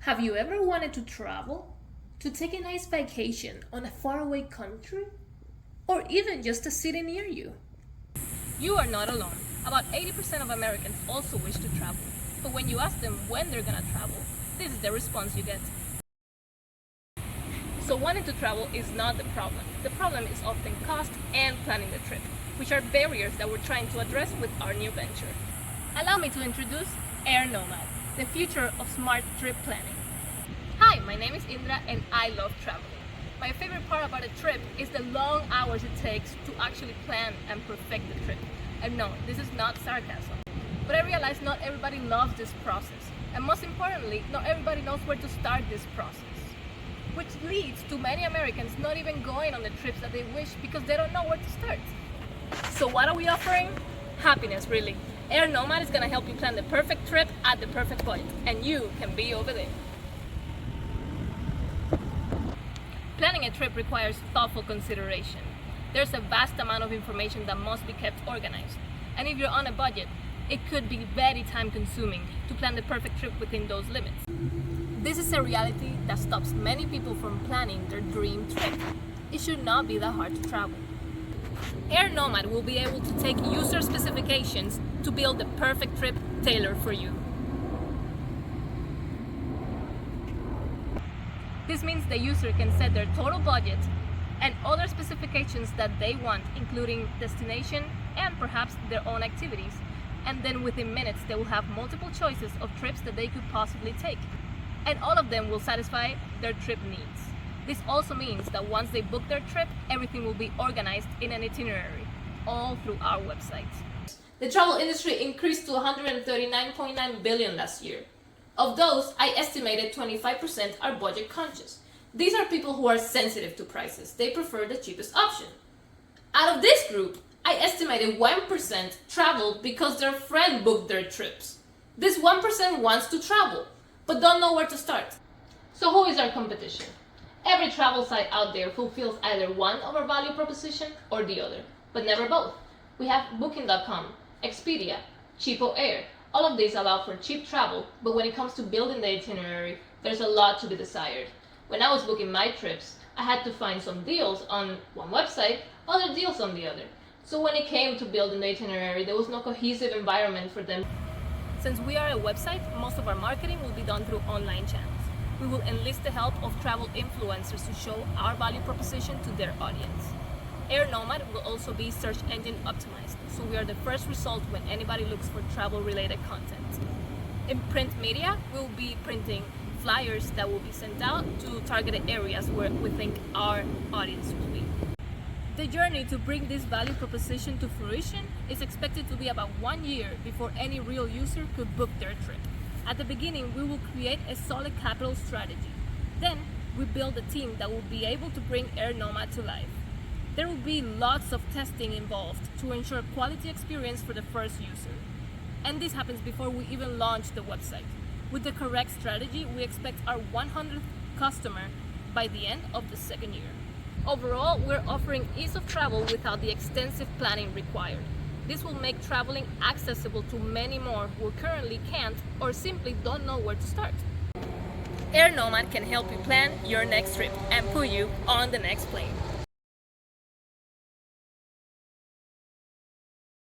Have you ever wanted to travel? To take a nice vacation on a faraway country? Or even just a city near you? You are not alone. About 80% of Americans also wish to travel. But when you ask them when they're gonna travel, this is the response you get. So wanting to travel is not the problem. The problem is often cost and planning the trip, which are barriers that we're trying to address with our new venture. Allow me to introduce Air Nomad, the future of smart trip planning. Hi, my name is Indra and I love traveling. My favorite part about a trip is the long hours it takes to actually plan and perfect the trip. And no, this is not sarcasm. But I realize not everybody loves this process. And most importantly, not everybody knows where to start this process. Which leads to many Americans not even going on the trips that they wish because they don't know where to start. So what are we offering? Happiness, really. Air Nomad is gonna help you plan the perfect trip at the perfect point, and you can be over there. Planning a trip requires thoughtful consideration. There's a vast amount of information that must be kept organized. And if you're on a budget, it could be very time consuming to plan the perfect trip within those limits. This is a reality that stops many people from planning their dream trip. It should not be that hard to travel. Air Nomad will be able to take user specifications to build the perfect trip tailored for you. This means the user can set their total budget and other specifications that they want, including destination and perhaps their own activities. And then within minutes, they will have multiple choices of trips that they could possibly take. And all of them will satisfy their trip needs. This also means that once they book their trip, everything will be organized in an itinerary, all through our website. The travel industry increased to 139.9 billion last year. Of those, I estimated 25% are budget conscious. These are people who are sensitive to prices. They prefer the cheapest option. Out of this group, I estimated 1% travel because their friend booked their trips. This 1% wants to travel, but don't know where to start. So who is our competition? Every travel site out there fulfills either one of our value proposition or the other, but never both. We have Booking.com, Expedia, Cheapo Air. All of these allow for cheap travel, but when it comes to building the itinerary, there's a lot to be desired. When I was booking my trips, I had to find some deals on one website, other deals on the other. So when it came to building the itinerary, there was no cohesive environment for them. Since we are a website, most of our marketing will be done through online channels. We will enlist the help of travel influencers to show our value proposition to their audience. Air Nomad will also be search engine optimized, so we are the first result when anybody looks for travel-related content. In print media, we will be printing flyers that will be sent out to targeted areas where we think our audience will be. The journey to bring this value proposition to fruition is expected to be about 1 year before any real user could book their trip. At the beginning, we will create a solid capital strategy. Then, we build a team that will be able to bring Air Nomad to life. There will be lots of testing involved to ensure quality experience for the first user. And this happens before we even launch the website. With the correct strategy, we expect our 100th customer by the end of the second year. Overall, we're offering ease of travel without the extensive planning required. This will make traveling accessible to many more who currently can't or simply don't know where to start. Air Nomad can help you plan your next trip and put you on the next plane.